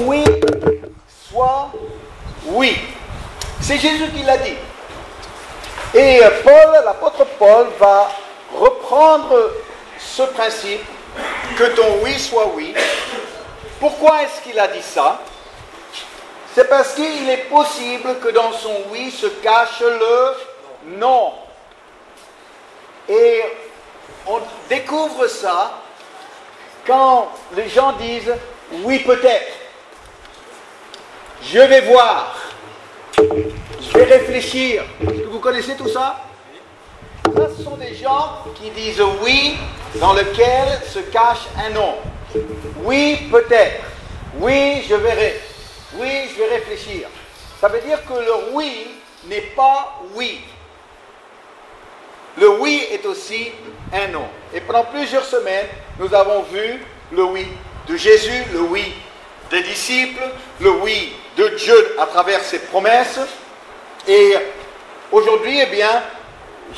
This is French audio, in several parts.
oui soit oui. C'est Jésus qui l'a dit. Et l'apôtre Paul va reprendre ce principe, que ton oui soit oui. Pourquoi est-ce qu'il a dit ça? C'est parce qu'il est possible que dans son oui se cache le non. Et on découvre ça quand les gens disent oui peut-être, je vais voir, je vais réfléchir. Est-ce que vous connaissez tout ça? Ça, ce sont des gens qui disent oui dans lequel se cache un non. Oui peut-être, oui je verrai, oui je vais réfléchir. Ça veut dire que le oui n'est pas oui. Le oui est aussi un non. Et pendant plusieurs semaines, nous avons vu le oui de Jésus, le oui des disciples, le oui de Dieu à travers ses promesses. Et aujourd'hui, eh bien,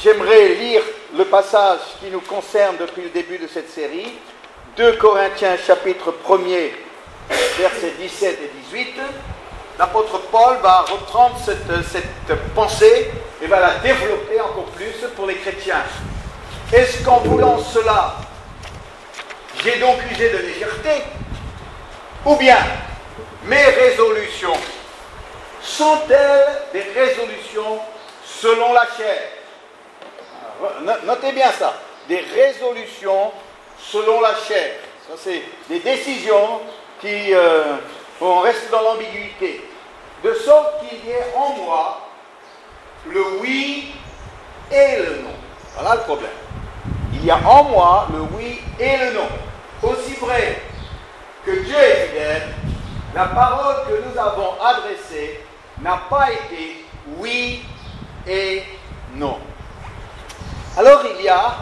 j'aimerais lire le passage qui nous concerne depuis le début de cette série, 2 Corinthiens chapitre 1er, versets 17 et 18. L'apôtre Paul va reprendre cette pensée et va la développer encore plus pour les chrétiens. Est-ce qu'en voulant cela, j'ai donc usé de légèreté? Ou bien, mes résolutions sont-elles des résolutions selon la chair? Alors, notez bien ça, des résolutions selon la chair. Ça, c'est des décisions qui on reste dans l'ambiguïté. De sorte qu'il y ait en moi le oui et le non. Voilà le problème. Il y a en moi le oui et le non. Aussi vrai que Dieu est fidèle, la parole que nous avons adressée n'a pas été oui et non. Alors il y a,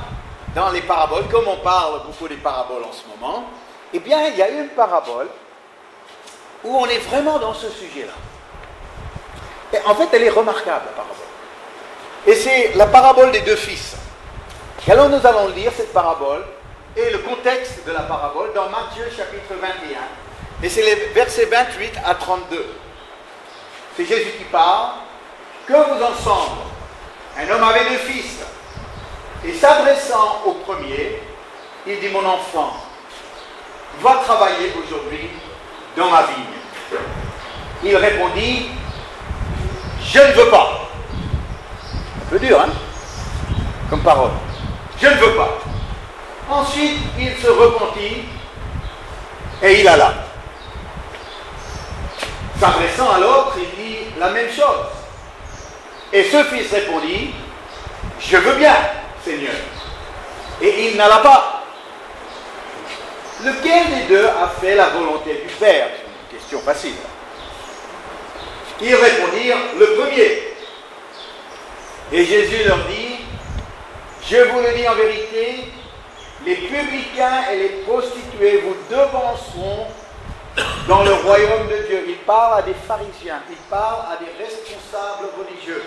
dans les paraboles, comme on parle beaucoup des paraboles en ce moment, eh bien il y a une parabole où on est vraiment dans ce sujet-là. Et en fait, elle est remarquable, la parabole. Et c'est la parabole des deux fils. Et alors nous allons lire cette parabole et le contexte de la parabole dans Matthieu chapitre 21. Et c'est les versets 28 à 32. C'est Jésus qui parle. Que vous ensemble, un homme avait deux fils. Et s'adressant au premier, il dit, mon enfant, va travailler aujourd'hui dans ma vigne. Il répondit, je ne veux pas. Un peu dur, hein, comme parole. Je ne veux pas. Ensuite, il se repentit et il alla. S'adressant à l'autre, il dit la même chose. Et ce fils répondit, je veux bien, Seigneur. Et il n'alla pas. Lequel des deux a fait la volonté du Père? C'est une question facile. Ils répondirent, le premier. Et Jésus leur dit, je vous le dis en vérité, les publicains et les prostituées vous devanceront dans le royaume de Dieu. Il parle à des pharisiens, il parle à des responsables religieux.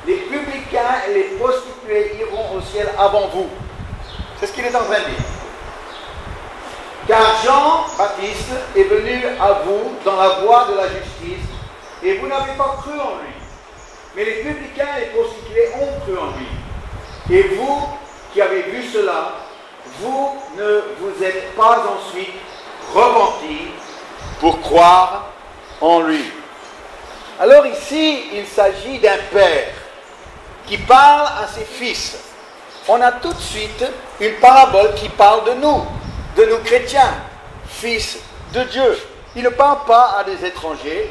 Les publicains et les prostituées iront au ciel avant vous. C'est ce qu'il est en train de dire. Car Jean-Baptiste est venu à vous dans la voie de la justice, et vous n'avez pas cru en lui. Mais les publicains et les prostituées ont cru en lui. Et vous, qui avez vu cela, vous ne vous êtes pas ensuite repentis pour croire en lui. Alors ici, il s'agit d'un père qui parle à ses fils. On a tout de suite une parabole qui parle de nous chrétiens, fils de Dieu. Il ne parle pas à des étrangers,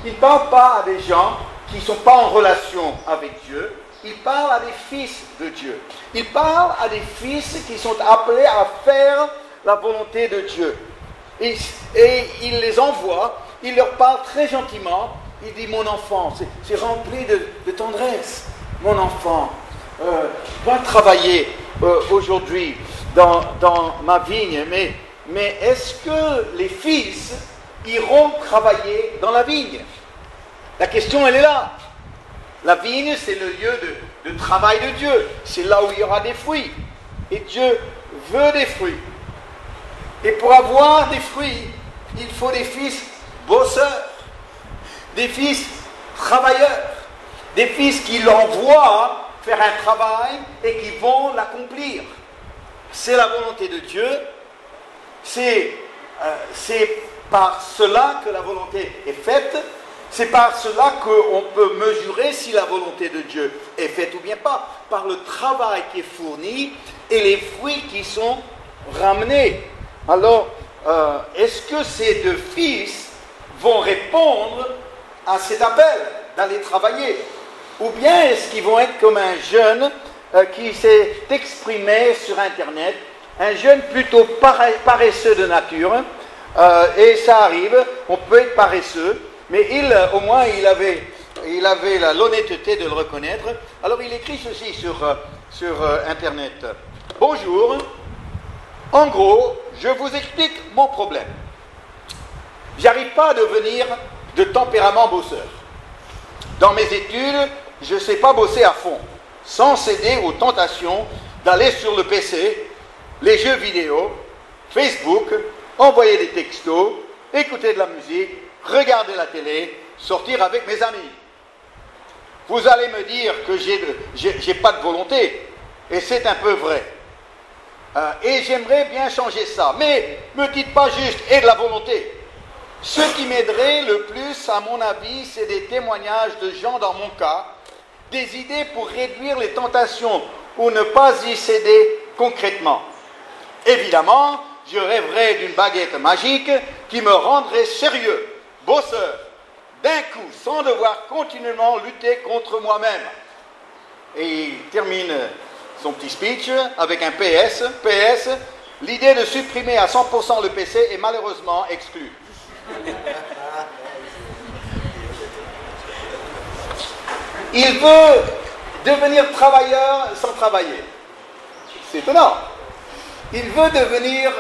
il ne parle pas à des gens qui ne sont pas en relation avec Dieu, il parle à des fils de Dieu. Il parle à des fils qui sont appelés à faire la volonté de Dieu. Et il les envoie, il leur parle très gentiment, il dit, mon enfant, c'est rempli de tendresse, mon enfant, va travailler aujourd'hui dans ma vigne, mais est-ce que les fils iront travailler dans la vigne? La question, elle est là. La vigne, c'est le lieu de travail de Dieu. C'est là où il y aura des fruits. Et Dieu veut des fruits. Et pour avoir des fruits, Il faut des fils bosseurs, des fils travailleurs, des fils qui l'envoient faire un travail et qui vont l'accomplir. C'est la volonté de Dieu. C'est par cela que la volonté est faite. C'est par cela qu'on peut mesurer si la volonté de Dieu est faite ou bien pas. Par le travail qui est fourni et les fruits qui sont ramenés. Alors, est-ce que ces deux fils vont répondre à cet appel d'aller travailler? Ou bien est-ce qu'ils vont être comme un jeune qui s'est exprimé sur Internet, un jeune plutôt paresseux de nature, et ça arrive, on peut être paresseux, mais au moins il avait l'honnêteté de le reconnaître. Alors il écrit ceci sur Internet. Bonjour, en gros, je vous explique mon problème. J'arrive pas à devenir de tempérament bosseur. Dans mes études, je ne sais pas bosser à fond, sans céder aux tentations d'aller sur le PC, les jeux vidéo, Facebook, envoyer des textos, écouter de la musique, regarder la télé, sortir avec mes amis. Vous allez me dire que j'ai pas de volonté, et c'est un peu vrai. Et j'aimerais bien changer ça, mais ne me dites pas juste « et de la volonté ». Ce qui m'aiderait le plus, à mon avis, c'est des témoignages de gens dans mon cas, des idées pour réduire les tentations ou ne pas y céder concrètement. Évidemment, je rêverais d'une baguette magique qui me rendrait sérieux, bosseur, d'un coup, sans devoir continuellement lutter contre moi-même. Et il termine son petit speech avec un PS. PS, l'idée de supprimer à 100% le PC est malheureusement exclue. Il veut devenir travailleur sans travailler. C'est étonnant. Il veut devenir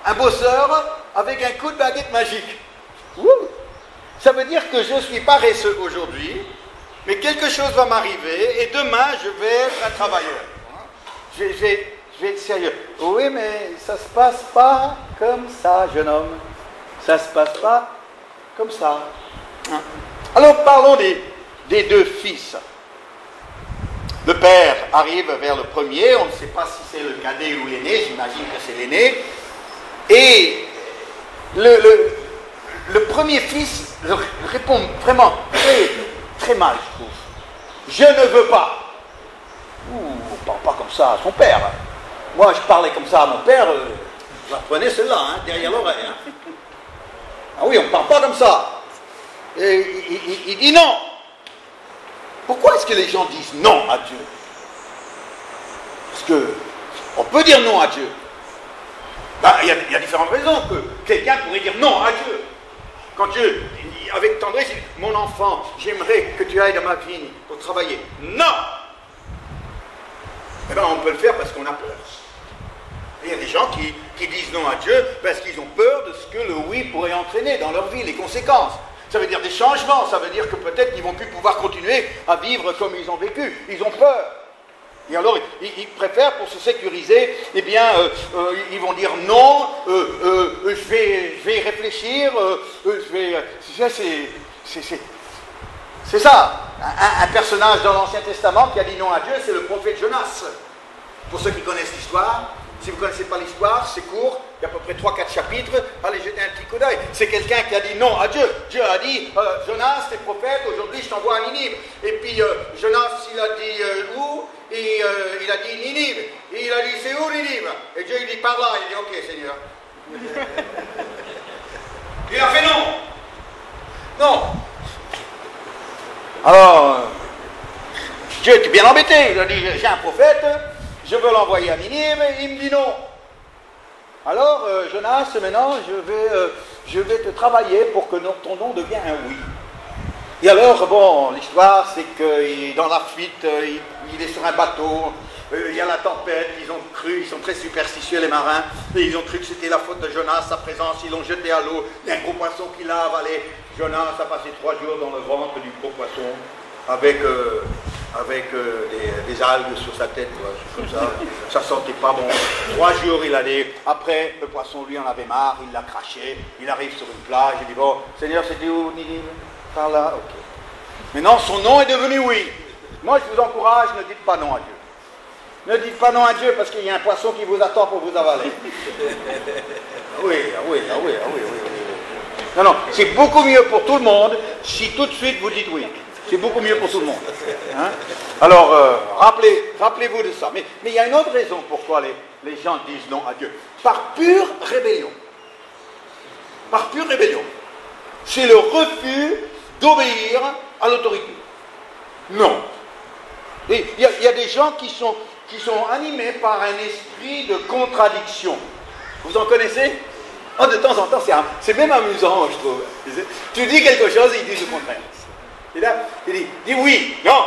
un bosseur avec un coup de baguette magique. Ouh. Ça veut dire que je suis paresseux aujourd'hui, mais quelque chose va m'arriver et demain je vais être un travailleur. Je vais être sérieux. Oui, mais ça ne se passe pas comme ça, jeune homme. Ça ne se passe pas comme ça. Alors parlons des deux fils. Le père arrive vers le premier, on ne sait pas si c'est le cadet ou l'aîné, j'imagine que c'est l'aîné. Et le premier fils répond vraiment très mal, je trouve. Je ne veux pas. On ne parle pas comme ça à son père. Moi, je parlais comme ça à mon père, j'apprenais cela, derrière l'oreille. Ah oui, on ne parle pas comme ça. Et il dit non. Pourquoi est-ce que les gens disent non à Dieu? Parce qu'on peut dire non à Dieu. Il y a différentes raisons que quelqu'un pourrait dire non à Dieu. Quand Dieu, avec tendresse, dit, mon enfant, j'aimerais que tu ailles dans ma vigne pour travailler. Non! Eh bien, on peut le faire parce qu'on a peur. Il y a des gens qui disent non à Dieu parce qu'ils ont peur de ce que le oui pourrait entraîner dans leur vie, les conséquences. Ça veut dire des changements, ça veut dire que peut-être qu'ils ne vont plus pouvoir continuer à vivre comme ils ont vécu. Ils ont peur. Et alors, ils préfèrent, pour se sécuriser, eh bien, ils vont dire non, je vais y réfléchir, c'est ça. Un personnage dans l'Ancien Testament qui a dit non à Dieu, c'est le prophète Jonas. Pour ceux qui connaissent l'histoire, si vous ne connaissez pas l'histoire, c'est court, il y a à peu près 3-4 chapitres, allez jeter un petit coup d'œil. C'est quelqu'un qui a dit non à Dieu. Dieu a dit, Jonas, t'es prophète, aujourd'hui je t'envoie à Ninive. Et puis Jonas, il a dit où? Et il a dit Ninive. Et il a dit, c'est où Ninive? Et Dieu il dit, par là. Il dit, ok Seigneur. Il a fait non. Non. Alors, Dieu était bien embêté. Il a dit, j'ai un prophète, je veux l'envoyer à Ninive, et il me dit non. Alors, Jonas, maintenant, je vais te travailler pour que ton nom devienne un oui. Et alors, bon, l'histoire, c'est que dans la fuite, il est sur un bateau, il y a la tempête, ils ont cru, ils sont très superstitieux les marins, et ils ont cru que c'était la faute de Jonas, sa présence, ils l'ont jeté à l'eau, il y a un gros poisson qui l'a avalé. Jonas a passé 3 jours dans le ventre du gros poisson, avec des algues sur sa tête, quoi, comme ça sentait pas bon. 3 jours il allait, après, le poisson, lui, en avait marre, il l'a craché, il arrive sur une plage, il dit, bon, Seigneur, c'était où, Ninive? Par là, ok. Maintenant, son nom est devenu oui. Moi, je vous encourage, ne dites pas non à Dieu. Ne dites pas non à Dieu parce qu'il y a un poisson qui vous attend pour vous avaler. Oui. Non, c'est beaucoup mieux pour tout le monde si tout de suite vous dites oui. C'est beaucoup mieux pour tout le monde. Hein? Alors, rappelez-vous de ça. Mais il y a une autre raison pourquoi les gens disent non à Dieu. Par pure rébellion. Par pure rébellion. C'est le refus d'obéir à l'autorité. Non. Il y a des gens qui sont animés par un esprit de contradiction. Vous en connaissez? Oh, de temps en temps, c'est même amusant, je trouve. Tu dis quelque chose et ils disent le contraire. Et là, il dit oui, non.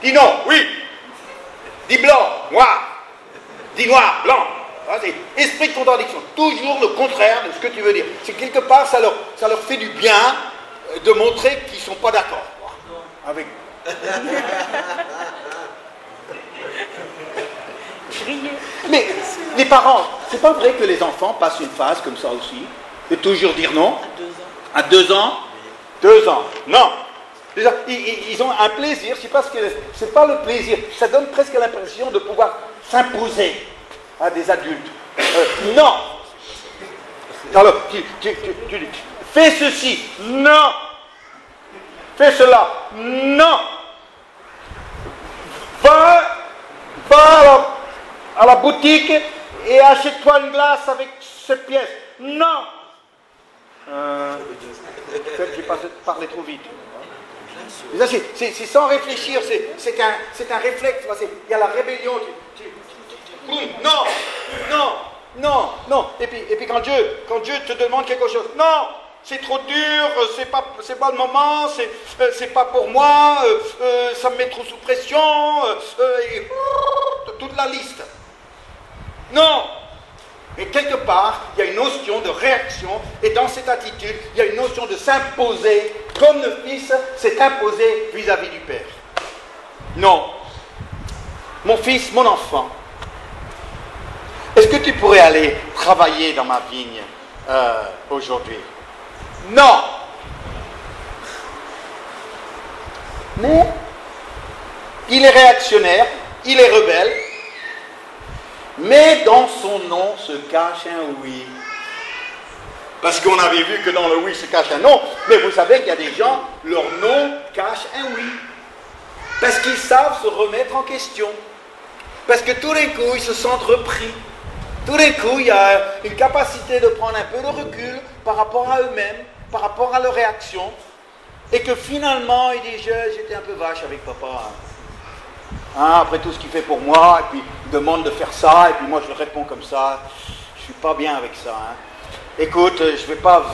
Dis non, oui. Dis blanc, noir. Dis noir, blanc. C'est esprit de contradiction. Toujours le contraire de ce que tu veux dire. C'est quelque part, ça leur fait du bien de montrer qu'ils ne sont pas d'accord avec. Mais les parents, c'est pas vrai que les enfants passent une phase comme ça aussi, de toujours dire non. À 2 ans. 2 ans. Non. Ils ont un plaisir, je sais pas ce que c'est pas le plaisir, ça donne presque l'impression de pouvoir s'imposer à des adultes. Non. Alors, tu dis, fais ceci. Non. Fais cela. Non. Va à la boutique et achète-toi une glace avec cette pièce. Non. Peut-être que j'ai parlé trop vite. C'est sans réfléchir, c'est un réflexe. Il y a la rébellion. Non. Et puis quand Dieu te demande quelque chose, non, c'est trop dur, c'est pas le moment, c'est pas pour moi, ça me met trop sous pression, toute la liste. Non. Mais quelque part, il y a une notion de réaction, et dans cette attitude, il y a une notion de s'imposer, comme le Fils s'est imposé vis-à-vis du Père. Non. Mon fils, mon enfant, est-ce que tu pourrais aller travailler dans ma vigne aujourd'hui? Non. Mais il est réactionnaire, il est rebelle, mais dans son nom se cache un oui. Parce qu'on avait vu que dans le oui se cache un non, mais vous savez qu'il y a des gens, leur non cache un oui. Parce qu'ils savent se remettre en question. Parce que tous les coups, ils se sentent repris. Tous les coups, il y a une capacité de prendre un peu de recul par rapport à eux-mêmes, par rapport à leur réaction. Et que finalement, ils disent, j'étais un peu vache avec papa. Après tout ce qu'il fait pour moi, et puis il demande de faire ça, et puis moi je le réponds comme ça. Je ne suis pas bien avec ça. Écoute, je vais pas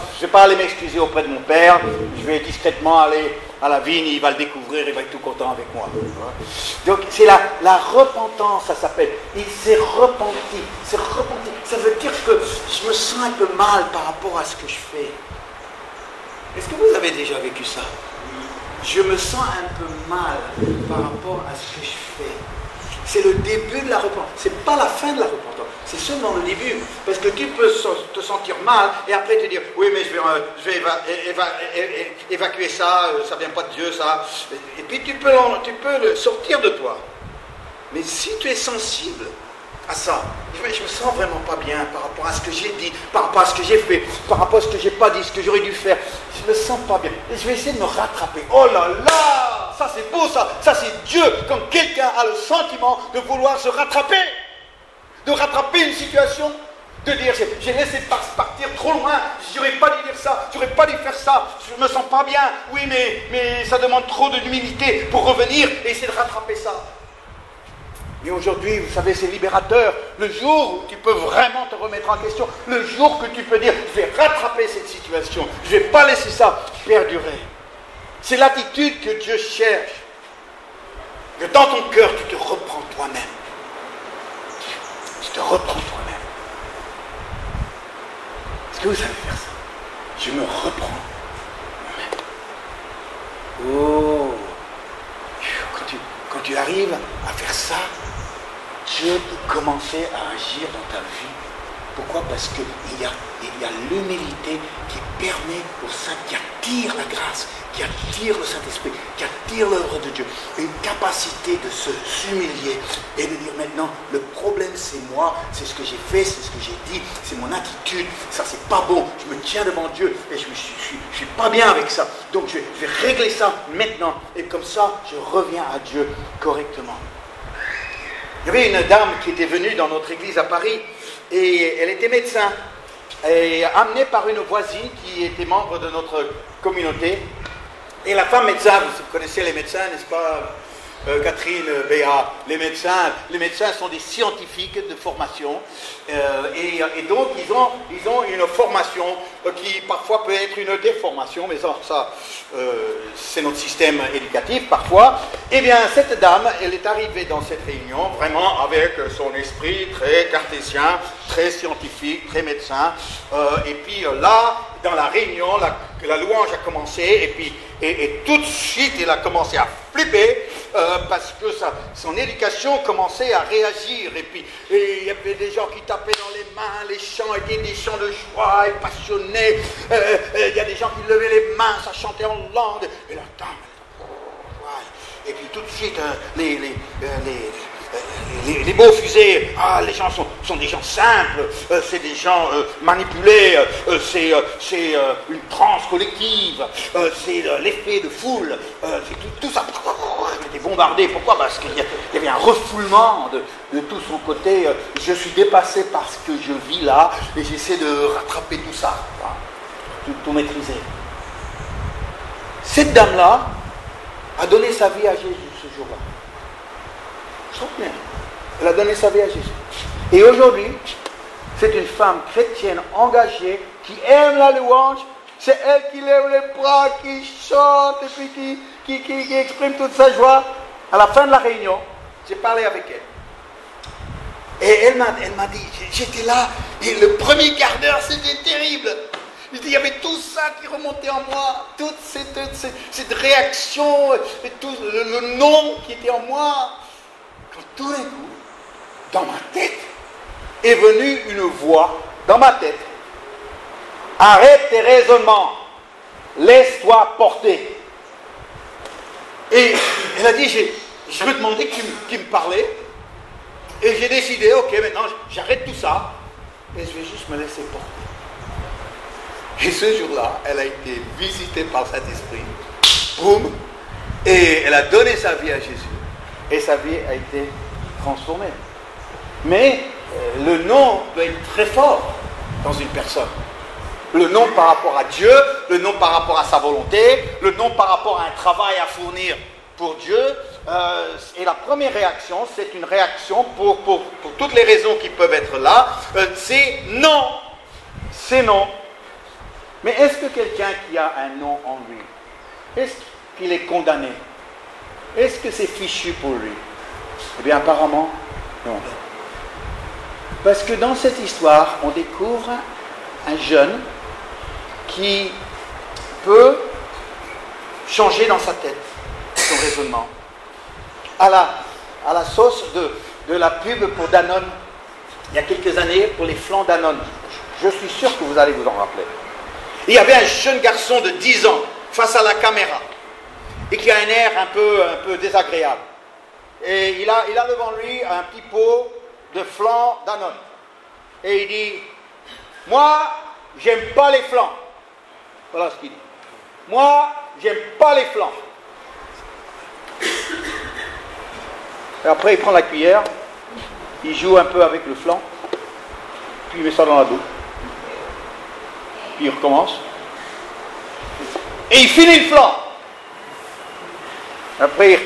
aller m'excuser auprès de mon père, je vais discrètement aller à la vigne, il va le découvrir, il va être tout content avec moi. Donc c'est la repentance, ça s'appelle. Il s'est repenti. Ça veut dire que je me sens un peu mal par rapport à ce que je fais. Est-ce que vous avez déjà vécu ça? Je me sens un peu mal par rapport à ce que je fais. C'est le début de la repentance. Ce n'est pas la fin de la repentance. C'est seulement le début. Parce que tu peux te sentir mal et après te dire, oui, mais je vais évacuer ça, ça ne vient pas de Dieu, ça. Et puis tu peux le sortir de toi. Mais si tu es sensible à ça, je me sens vraiment pas bien par rapport à ce que j'ai dit, par rapport à ce que j'ai fait, par rapport à ce que j'ai pas dit, ce que j'aurais dû faire. Je me sens pas bien. Et je vais essayer de me rattraper. Oh là là, ça c'est beau ça. Ça c'est Dieu quand quelqu'un a le sentiment de vouloir se rattraper, de rattraper une situation, de dire j'ai laissé partir trop loin, j'aurais pas dû dire ça, j'aurais pas dû faire ça, je me sens pas bien. Oui, mais ça demande trop d'humilité pour revenir et essayer de rattraper ça. Et aujourd'hui, vous savez, c'est libérateur. Le jour où tu peux vraiment te remettre en question, le jour que tu peux dire, je vais rattraper cette situation, je ne vais pas laisser ça perdurer. C'est l'attitude que Dieu cherche. Que dans ton cœur, tu te reprends toi-même. Tu te reprends toi-même. Est-ce que vous savez faire ça? Je me reprends moi-même. Oh! Quand tu arrives à faire ça, Dieu peut commencer à agir dans ta vie. Pourquoi? Parce qu'il y a l'humilité qui permet au Saint, qui attire la grâce, qui attire le Saint-Esprit, qui attire l'œuvre de Dieu. Une capacité de s'humilier et de dire maintenant, le problème c'est moi, c'est ce que j'ai fait, c'est ce que j'ai dit, c'est mon attitude, ça c'est pas bon, je me tiens devant Dieu et je suis pas bien avec ça. Donc je vais régler ça maintenant et comme ça je reviens à Dieu correctement. Il y avait une dame qui était venue dans notre église à Paris et elle était médecin. Et amenée par une voisine qui était membre de notre communauté. Et la femme médecin, vous connaissez les médecins, n'est-ce pas, Catherine, Béa, les médecins sont des scientifiques de formation. Et donc, ils ont une formation qui parfois peut être une déformation, mais ça c'est notre système éducatif parfois. Eh bien, cette dame, elle est arrivée dans cette réunion vraiment avec son esprit très cartésien, très scientifique, très médecin. Et puis là, dans la réunion, la louange a commencé et tout de suite, elle a commencé à flipper parce que son éducation commençait à réagir. Et puis, il y avait des gens qui tapaient dans les mains, les chants étaient des chants de joie et passionnés. Il y a des gens qui levaient les mains, ça chantait en langue. Et la dame, et puis tout de suite, les mots fusés, les gens sont des gens simples, c'est des gens manipulés, c'est une transe collective, c'est l'effet de foule, c'est tout ça était bombardé. Pourquoi? Parce qu'il y avait un refoulement de tout son côté. Je suis dépassé par ce que je vis là et j'essaie de rattraper tout ça, tout maîtriser. Cette dame-là a donné sa vie à Jésus ce jour-là. Je trouve bien. Elle a donné sa vie à Jésus. Et aujourd'hui, c'est une femme chrétienne engagée qui aime la louange. C'est elle qui lève les bras, qui chante et puis qui exprime toute sa joie. À la fin de la réunion, j'ai parlé avec elle. Et elle m'a dit, j'étais là, et le premier quart d'heure, c'était terrible. Il y avait tout ça qui remontait en moi, toute cette réaction, et tout le nom qui était en moi. Quand tout d'un coup, dans ma tête, est venue une voix, dans ma tête. Arrête tes raisonnements, laisse-toi porter. Et elle a dit, je me demandais qui me parlait, et j'ai décidé, ok, maintenant j'arrête tout ça, et je vais juste me laisser porter. Et ce jour-là, elle a été visitée par Saint-Esprit. Boum! Et elle a donné sa vie à Jésus. Et sa vie a été transformée. Mais le nom doit être très fort dans une personne. Le nom par rapport à Dieu, le nom par rapport à sa volonté, le nom par rapport à un travail à fournir pour Dieu. Et la première réaction, c'est une réaction pour toutes les raisons qui peuvent être là. C'est non. C'est non. Mais est-ce que quelqu'un qui a un nom en lui, est-ce qu'il est condamné? Est-ce que c'est fichu pour lui? Eh bien, apparemment, non. Parce que dans cette histoire, on découvre un jeune qui peut changer dans sa tête son raisonnement. À la sauce de la pub pour Danone, il y a quelques années, pour les flancs Danone. Je suis sûr que vous allez vous en rappeler. Il y avait un jeune garçon de 10 ans face à la caméra et qui a un air un peu désagréable. Et il a devant lui un petit pot de flan Danone. Et il dit, moi, j'aime pas les flans. Voilà ce qu'il dit. Moi, j'aime pas les flans. Et après, il prend la cuillère, il joue un peu avec le flan, puis il met ça dans la bouche. Puis il recommence. Et il finit le flan. Après, il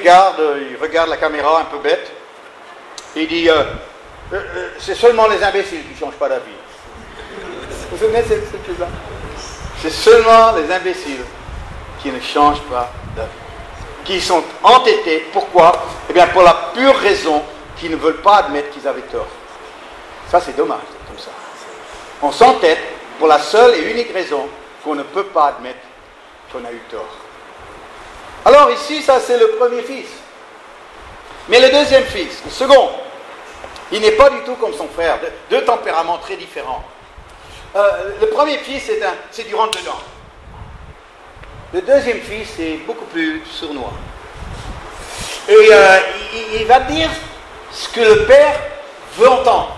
regarde la caméra un peu bête. Et il dit, c'est seulement les imbéciles qui ne changent pas d'avis. Vous vous souvenez de cette chose-là? C'est seulement les imbéciles qui ne changent pas d'avis. Qui sont entêtés. Pourquoi? Eh bien, pour la pure raison qu'ils ne veulent pas admettre qu'ils avaient tort. Ça, c'est dommage, c'est comme ça. On s'entête pour la seule et unique raison qu'on ne peut pas admettre qu'on a eu tort. Alors ici, ça c'est le premier fils. Mais le deuxième fils, le second, Il n'est pas du tout comme son frère, deux tempéraments très différents. Le premier fils, c'est du rentre-dedans. Le deuxième fils est beaucoup plus sournois. Et il va dire ce que le père veut entendre.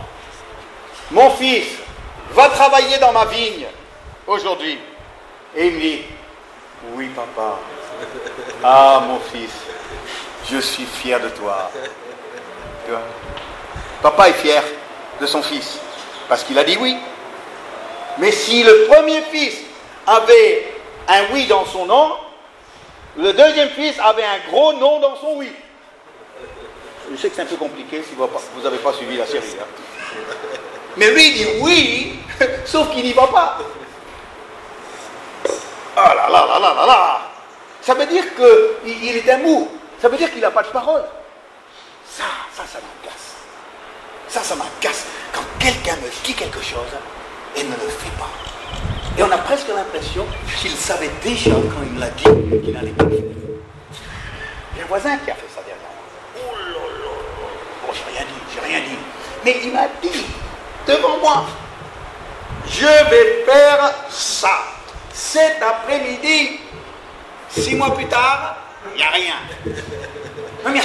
Mon fils, va travailler dans ma vigne aujourd'hui. Et il me dit, oui papa. Ah mon fils, je suis fier de toi. Tu vois? Papa est fier de son fils parce qu'il a dit oui. Mais si le premier fils avait un oui dans son nom, le deuxième fils avait un gros non dans son oui. Je sais que c'est un peu compliqué si vous n'avez pas suivi la série. Hein. Mais lui il dit oui, sauf qu'il n'y va pas. Ah là là là là là là. Ça veut dire qu'il est un mou. Ça veut dire qu'il n'a pas de parole. Ça m'agace. Ça m'agace. Quand quelqu'un me dit quelque chose et ne le fait pas. Et on a presque l'impression qu'il savait déjà quand il me l'a dit qu'il n'allait pas le faire. J'ai un voisin qui a fait ça dernièrement. Oh là là. Bon, j'ai rien dit. Mais il m'a dit, devant moi, je vais faire ça. Cet après-midi, 6 mois plus tard, il n'y a rien. Non, mais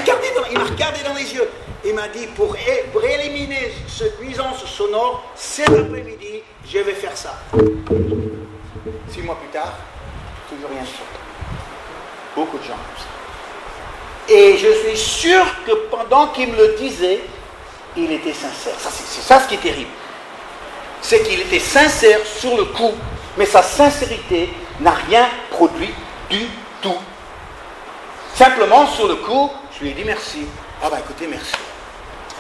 il m'a regardé dans les yeux. Il m'a dit, pour éliminer cette nuisance sonore, cet après-midi, je vais faire ça. 6 mois plus tard, toujours rien de ça. Beaucoup de gens comme ça. Et je suis sûr que pendant qu'il me le disait, il était sincère. C'est ça ce qui est terrible. C'est qu'il était sincère sur le coup, mais sa sincérité n'a rien produit du tout. Simplement, sur le coup, je lui ai dit merci. Ah ben écoutez, merci.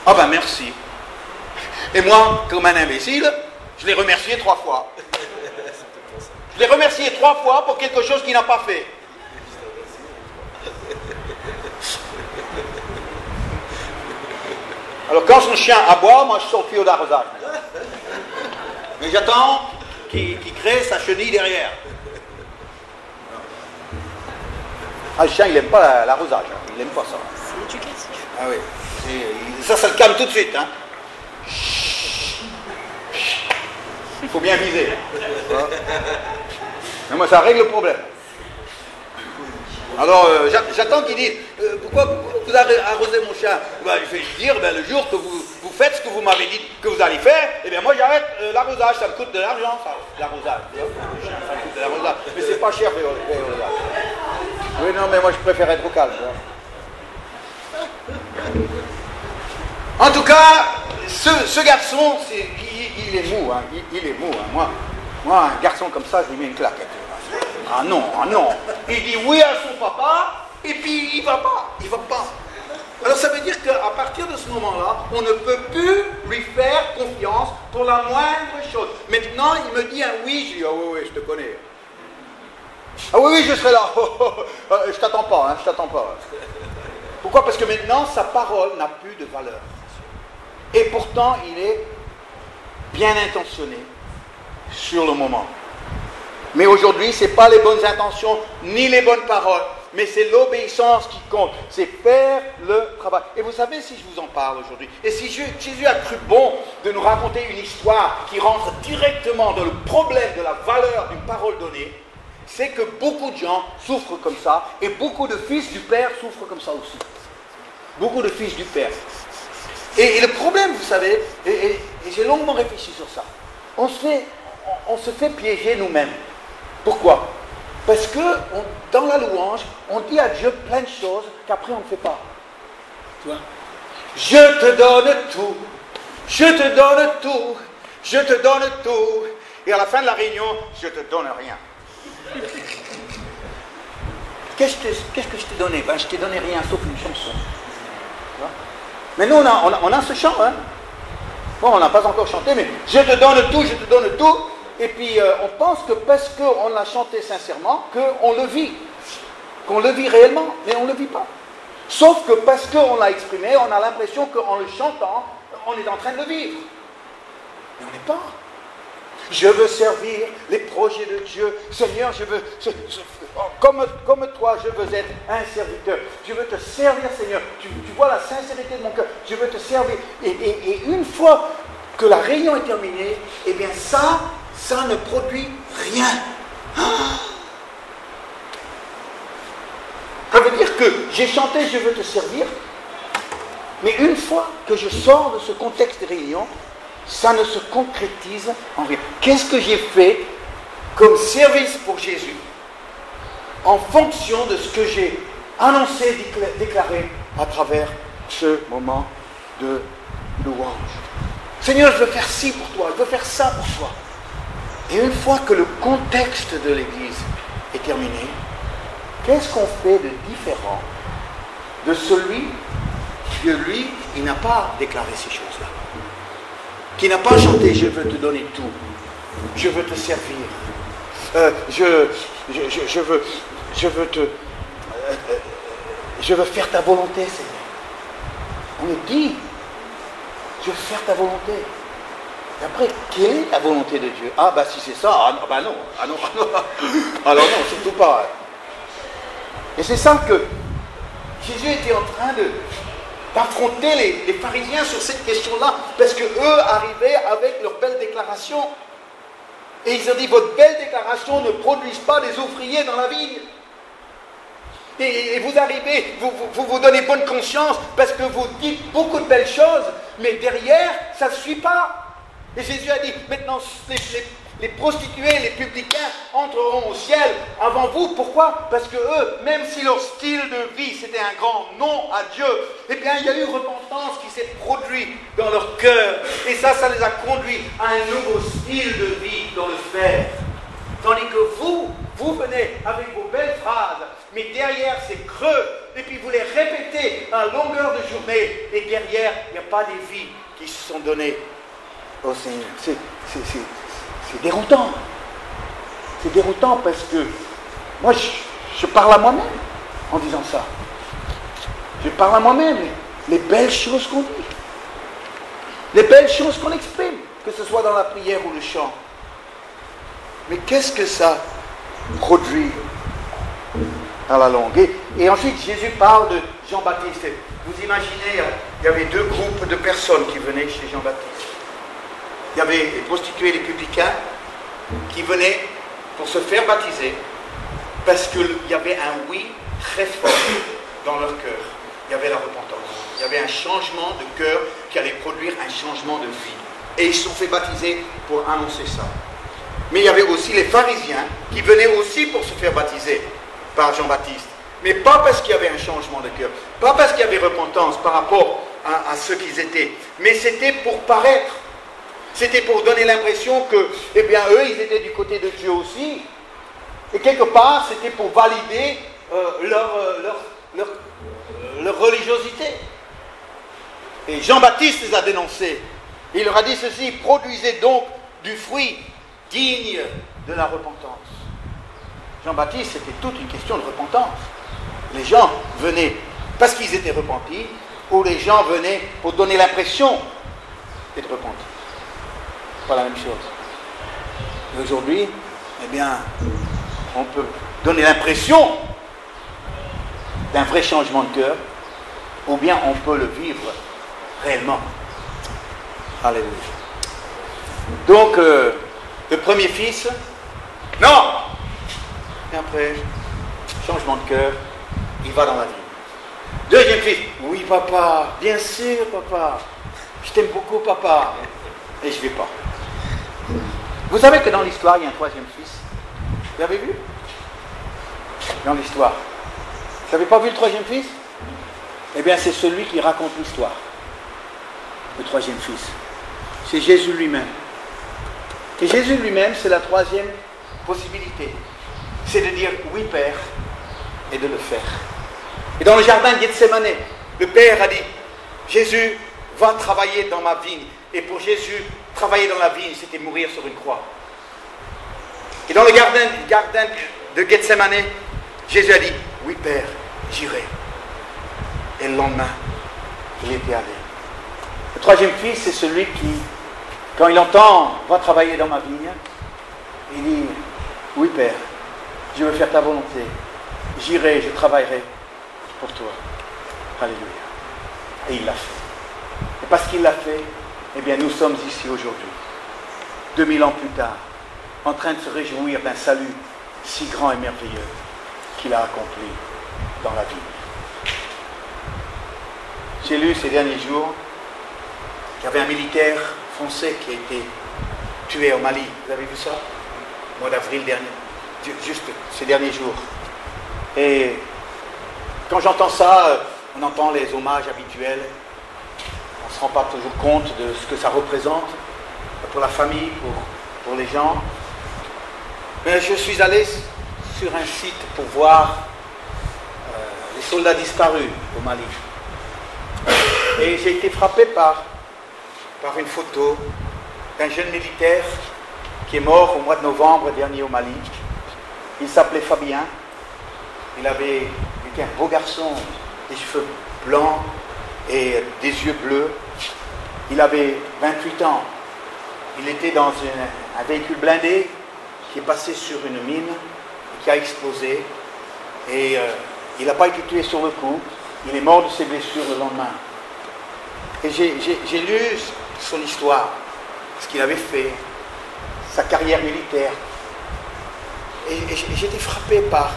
Ah ben merci. Et moi, comme un imbécile, je l'ai remercié 3 fois. Je l'ai remercié 3 fois pour quelque chose qu'il n'a pas fait. Alors quand son chien aboie, moi je sors le tuyau d'arrosage. Mais j'attends qu'il crée sa chenille derrière. Ah, le chien il n'aime pas l'arrosage, il n'aime pas ça. C'est éducatif. Ah oui. Ça le calme tout de suite. Hein. Il faut bien viser. Mais moi, ça règle le problème. Alors, j'attends qu'il dise pourquoi vous arrosez mon chien? Je vais dire le jour que vous faites ce que vous m'avez dit que vous allez faire, eh bien moi j'arrête l'arrosage, ça me coûte de l'argent, l'arrosage. Ça me coûte de l'arrosage. Mais c'est pas cher, oui, non, mais moi je préfère être au calme. En tout cas, ce garçon, il est mou, hein, il est mou. Hein. Moi, un garçon comme ça, je lui mets une claque. Ah non. Il dit oui à son papa, et puis il va pas. Alors ça veut dire qu'à partir de ce moment-là, on ne peut plus lui faire confiance pour la moindre chose. Maintenant, il me dit un oui, je dis, ah oui, je te connais. Ah oui, je serai là. Je t'attends pas, je t'attends pas. Pourquoi? Parce que maintenant, sa parole n'a plus de valeur. Et pourtant, il est bien intentionné sur le moment. Mais aujourd'hui, ce n'est pas les bonnes intentions, ni les bonnes paroles, mais c'est l'obéissance qui compte. C'est faire le travail. Et vous savez, si je vous en parle aujourd'hui, et si Jésus a cru bon de nous raconter une histoire qui rentre directement dans le problème de la valeur d'une parole donnée, c'est que beaucoup de gens souffrent comme ça, et beaucoup de fils du Père souffrent comme ça aussi. Beaucoup de fils du Père. Et le problème, vous savez, et j'ai longuement réfléchi sur ça, on se fait piéger nous-mêmes. Pourquoi? Parce que dans la louange, on dit à Dieu plein de choses qu'après on ne fait pas. Tu vois? Je te donne tout, je te donne tout, je te donne tout. Et à la fin de la réunion, je te donne rien. Qu'est-ce que je t'ai donné? Je t'ai donné rien sauf une chanson. Tu vois? Mais nous, on a ce chant. Hein? Bon, on n'a pas encore chanté, mais je te donne tout, je te donne tout. Et puis, on pense que parce qu'on l'a chanté sincèrement, qu'on le vit. Qu'on le vit réellement, mais on ne le vit pas. Sauf que parce qu'on l'a exprimé, on a l'impression qu'en le chantant, on est en train de le vivre. Mais on n'est pas. Je veux servir les projets de Dieu. Seigneur, comme toi, je veux être un serviteur. Je veux te servir, Seigneur. Tu vois la sincérité de mon cœur. Je veux te servir. Et une fois que la réunion est terminée, eh bien ça ne produit rien. Ça veut dire que j'ai chanté « Je veux te servir », mais une fois que je sors de ce contexte de réunion, ça ne se concrétise en rien. Qu'est-ce que j'ai fait comme service pour Jésus en fonction de ce que j'ai annoncé, déclaré à travers ce moment de louange? Seigneur, je veux faire ci pour toi, je veux faire ça pour toi. Et une fois que le contexte de l'Église est terminé, qu'est-ce qu'on fait de différent de celui que lui, il n'a pas déclaré ces choses-là, qui n'a pas chanté « Je veux te donner tout, je veux te servir, je veux faire ta volonté, Seigneur. » On est dit « Je veux faire ta volonté. » Et après, quelle est la volonté de Dieu? Ah, bah si c'est ça, non, alors non, surtout pas. Et c'est ça que Jésus était en train d'affronter les pharisiens sur cette question-là, parce qu'eux arrivaient avec leur belle déclaration. Et ils ont dit, votre belle déclaration ne produit pas des ouvriers dans la vigne. Et vous arrivez, vous donnez bonne conscience, parce que vous dites beaucoup de belles choses, mais derrière, ça ne suit pas. Et Jésus a dit, maintenant, les prostituées, les publicains entreront au ciel avant vous. Pourquoi? Parce que eux, même si leur style de vie, c'était un grand non à Dieu, eh bien, il y a eu repentance qui s'est produite dans leur cœur. Et ça les a conduits à un nouveau style de vie dans le faire. Tandis que vous venez avec vos belles phrases, mais derrière, c'est creux. Et puis, vous les répétez à longueur de journée. Et derrière, il n'y a pas des vies qui se sont données au Seigneur. C'est déroutant. C'est déroutant parce que moi, je parle à moi-même en disant ça. Je parle à moi-même. Les belles choses qu'on dit. Les belles choses qu'on exprime, que ce soit dans la prière ou le chant. Mais qu'est-ce que ça produit à la longue? Et ensuite, Jésus parle de Jean-Baptiste. Vous imaginez, il y avait deux groupes de personnes qui venaient chez Jean-Baptiste. Il y avait les prostituées et les publicains qui venaient pour se faire baptiser parce qu'il y avait un oui très fort dans leur cœur. Il y avait la repentance. Il y avait un changement de cœur qui allait produire un changement de vie. Et ils se sont fait baptiser pour annoncer ça. Mais il y avait aussi les pharisiens qui venaient aussi pour se faire baptiser par Jean-Baptiste. Mais pas parce qu'il y avait un changement de cœur, pas parce qu'il y avait repentance par rapport à ce qu'ils étaient, mais c'était pour paraître. C'était pour donner l'impression que, eh bien, eux, ils étaient du côté de Dieu aussi. Et quelque part, c'était pour valider leur religiosité. Et Jean-Baptiste les a dénoncés. Il leur a dit ceci, produisez donc du fruit digne de la repentance. Jean-Baptiste, c'était toute une question de repentance. Les gens venaient parce qu'ils étaient repentis, ou les gens venaient pour donner l'impression d'être repentis. Pas la même chose. Et aujourd'hui, eh bien, on peut donner l'impression d'un vrai changement de cœur, ou bien on peut le vivre réellement. Alléluia. Donc, le premier fils, non! Et après, changement de cœur, il va dans la vie. Deuxième fils, oui papa, bien sûr papa, je t'aime beaucoup papa, et je ne vais pas. Vous savez que dans l'histoire, il y a un troisième fils. Vous l'avez vu? Dans l'histoire. Vous n'avez pas vu le troisième fils? Eh bien, c'est celui qui raconte l'histoire. Le troisième fils. C'est Jésus lui-même. Et Jésus lui-même, c'est la troisième possibilité. C'est de dire oui, Père, et de le faire. Et dans le jardin de Gethsémane, le Père a dit, Jésus va travailler dans ma vigne. Et pour Jésus, travailler dans la vigne, c'était mourir sur une croix. Et dans le jardin de Gethsémane, Jésus a dit, oui Père, j'irai. Et le lendemain, il était allé. Le troisième fils, c'est celui qui Quand il entend « va travailler dans ma vigne », il dit « oui Père, je veux faire ta volonté, j'irai, je travaillerai pour toi. » Alléluia. Et il l'a fait. Et parce qu'il l'a fait, eh bien nous sommes ici aujourd'hui, 2000 ans plus tard, en train de se réjouir d'un salut si grand et merveilleux qu'il a accompli dans la vie. J'ai lu ces derniers jours qu'il y avait un militaire français qui a été tué au Mali. Vous avez vu ça? Au mois d'avril dernier, juste ces derniers jours. Et quand j'entends ça, on entend les hommages habituels. On ne se rend pas toujours compte de ce que ça représente pour la famille, pour les gens. Mais je suis allé sur un site pour voir les soldats disparus au Mali. Et j'ai été frappé par une photo d'un jeune militaire qui est mort au mois de novembre dernier au Mali. Il s'appelait Fabien. Il était un beau garçon, des cheveux blancs et des yeux bleus. Il avait 28 ans. Il était dans un véhicule blindé qui est passé sur une mine et qui a explosé. Et il n'a pas été tué sur le coup. Il est mort de ses blessures le lendemain. Et j'ai lu son histoire, ce qu'il avait fait, sa carrière militaire. Et j'étais frappé par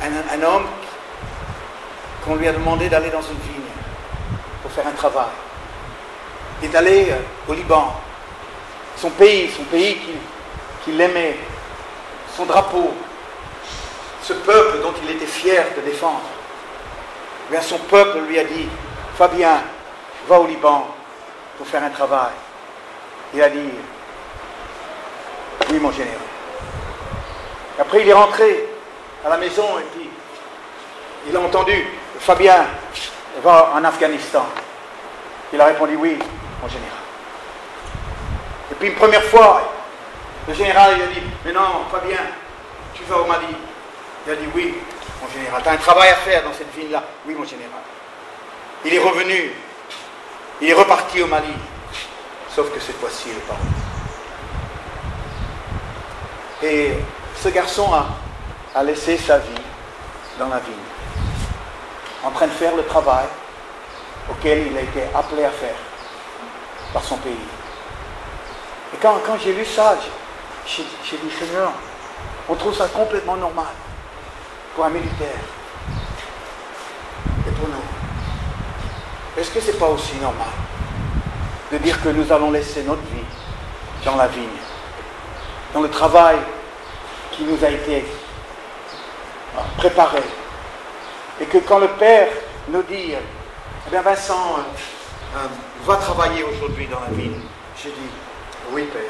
un homme qu'on lui a demandé d'aller dans une vigne pour faire un travail. Il est allé au Liban, son pays qu'il aimait, son drapeau, ce peuple dont il était fier de défendre. Eh bien, son peuple lui a dit, Fabien, va au Liban pour faire un travail. Il a dit, oui mon général. Après il est rentré à la maison et puis il a entendu, Fabien, va en Afghanistan. Il a répondu, oui mon général. Et puis une première fois, le général il a dit, mais non Fabien, tu vas au Mali. Il a dit, oui mon général, tu as un travail à faire dans cette ville-là. Oui mon général. Il est revenu, il est reparti au Mali, sauf que cette fois-ci il est pas revenu. Et ce garçon a laissé sa vie dans la vigne, en train de faire le travail auquel il a été appelé à faire par son pays. Et quand j'ai lu ça, j'ai dit, Seigneur, on trouve ça complètement normal pour un militaire et pour nous. Est-ce que ce n'est pas aussi normal de dire que nous allons laisser notre vie dans la vigne, dans le travail qui nous a été préparé, et que quand le Père nous dit, eh bien Vincent, va travailler aujourd'hui dans la vigne, j'ai dit, oui Père,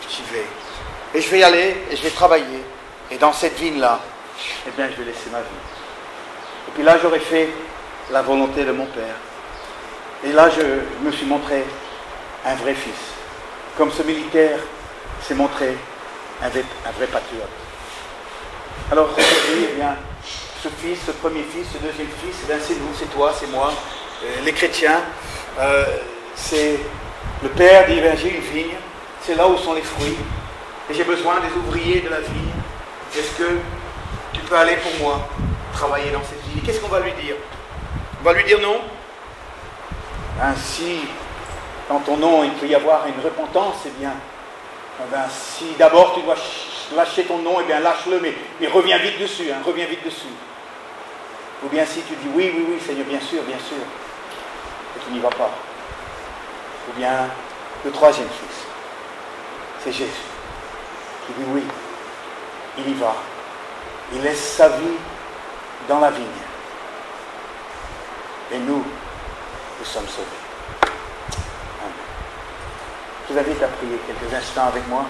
j'y vais. Et je vais y aller, et je vais travailler, et dans cette vigne-là, eh bien je vais laisser ma vie. Et puis là j'aurais fait la volonté de mon Père. Et là je me suis montré un vrai fils. Comme ce militaire s'est montré un vrai patriote. Alors aujourd'hui, eh bien, ce fils, ce premier fils, ce deuxième fils, eh bien, c'est nous, c'est toi, c'est moi, les chrétiens. C'est le Père dit, eh j'ai une vigne, c'est là où sont les fruits, et j'ai besoin des ouvriers de la vigne. Est-ce que tu peux aller pour moi travailler dans cette vigne? Qu'est-ce qu'on va lui dire? On va lui dire non? Ainsi, dans ton nom, il peut y avoir une repentance, eh bien, si d'abord tu dois lâcher ton nom, eh bien lâche-le, mais reviens vite dessus, reviens vite dessus. Ou bien si tu dis oui, Seigneur, bien sûr, et tu n'y vas pas. Ou bien le troisième fils, c'est Jésus, qui dit oui, il y va. Il laisse sa vie dans la vigne. Et nous sommes sauvés. Amen. Je vous invite à prier quelques instants avec moi.